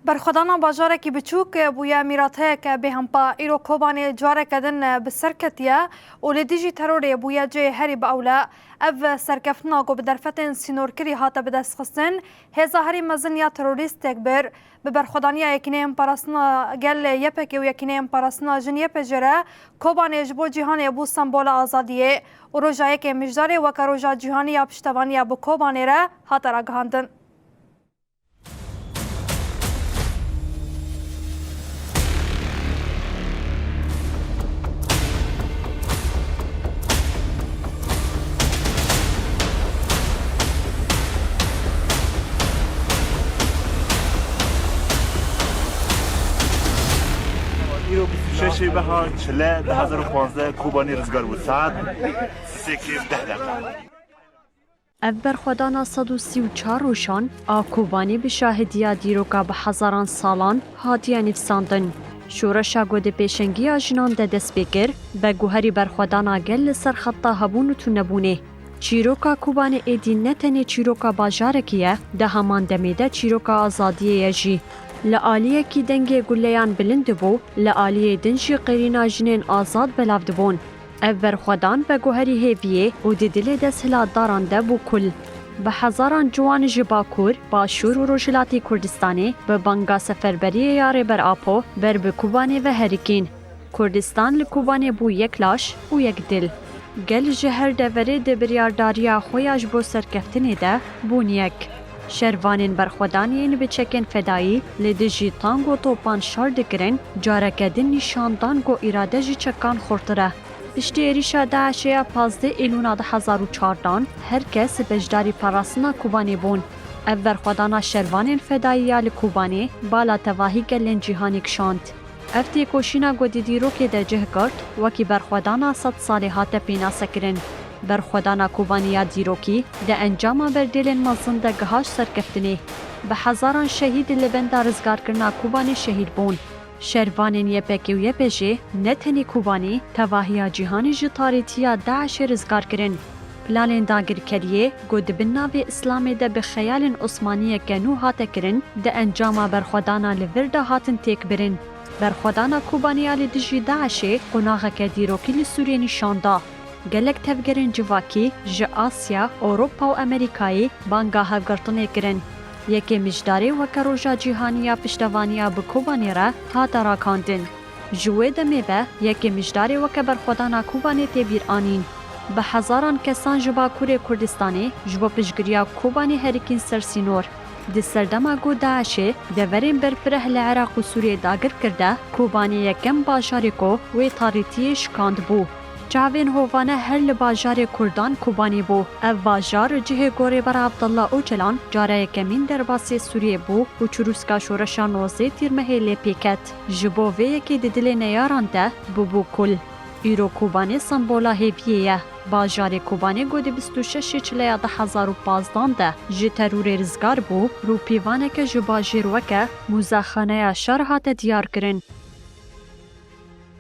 برخدانا باجارێکی بچووک بووە میراتەیەکە بێهەمپا ئیرۆ کۆبانێ جارێکەدن بسەرکەتیە و لە دیژی تەرۆرێ بووە جێ هەری بە ئەولە ئەڤ سەرکەفتنا گۆ بەدەرفەتên سینۆرکری هاتە بەدەستخستن هێزا هەری مەزن یا تەرۆریستێک بر bi berxwedaniya yekîneyên parastina gel yepekê û yekîneyên parastina jin yepêjere kobanê ji bo cîhanê bû sembola azadiyê û rojayekê mijdarê weke roja cîhanî ya piştevaniya bi kobanê re hate ragihandin. شش بها چله 2015 کوبانی رزگار بود ساعت 3:10 اف برخودانا 134 روشان آ کوبانی به شاهدیا دیروکا به هزاران سالان هاتیه نفساندن. شورشا گود پیشنگی آجنان ده دست بگر به گوهری برخودانا گل لسر خطا هبون تو نبونه. چیروکا کوبانی ایدی نتنی چیروکا باجارکیه ده همان دمیده چیروکا آزادیه یجی. لآلیه کی دنگی گلیان بلند بو لآلیه دنجی قرینا جنین آزاد بلافد بون. اف برخودان به گوهری هیویه و دیدل دست هلاداران ده بو کل. به هزاران جوان جباکور باشور و روشلاتی کردستانی به بانگا سفربری یاری بر آپو بر به کوبانی و هریکین. کردستان لکوبانی بو یک لاش و یک دل. گل جهر دوره ده بریارداریا خویاش بو سرکفتنی ده بون یک. شروانین برخودانین به چکن فدایی لدجی تانگ و توپان شار دکرن جارکدن نشاندان گو اراده جی چکان خورتره. پشتی ایریشا داعشیا 15 ایلونا 2014 هر کس بجداری پراسنا کوبانی بون. اف برخودانا شروانین فدایی لکوبانی بالا تواهی گلن جیهانی کشاند. افتی کوشینا گو دیدی رو که ده جه کرد وکی برخودانا 100 سالی هاته پینا سکرن. برخودانا کوبانیا دیروکی ده انجام بردیلن مزن ده گهاش سرکفتنی به هزاران شهید لبن دا رزگار کرنا کوبانی شهید بون. شروانین یپکی و یپجه نتنی کوبانی تواهیا جیهانی جی تاریتیا داعش رزگار کرن. پلانین داگر کریه گود بناوی اسلامی ده به خیال عثمانی گنو هاته کرن ده انجام برخودانا لورده هاتن تیک برن. برخودانا کوبانیا لدجی داعشه قناغه که دیروکی لسوریه نشانده. گلک تفگرن جواکی جه آسیا، اوروپا و امریکایی بانگا هفگرتنه کرن. یکی مجداری و کروجا جیهانیا پشتوانیا بکوبانی را هاتا راکاندن. جوه دمه به یکی مجداری و کبرخودانا کوبانی تبیر آنین. به هزاران کسان جباکور کردستانی جبا پشگریا کوبانی هریکین سرسینور. دی سردما گو داعشه دورین برپره لعراق و سوریه داگر کرده کوبانی یکم باشاری کو و تاریتیش کاند بو. چاوین هوانه هر لباجار کردان کوبانی بو. اف باجار جه گوری بر عبدالله اوچلان جاره کمین در باسی سوریه بو و چروسکا شورشا نوزه تیرمه لپیکت. جبو ویکی ددل نیاران ده بو کل. ایرو کوبانی سمبولا هیویه. باجار کوبانی گودی 26 چلیا 2015 ده جه ترور رزگار بو رو پیوانه که جباجیر وکه موزاخانه شرحات دیار کرن.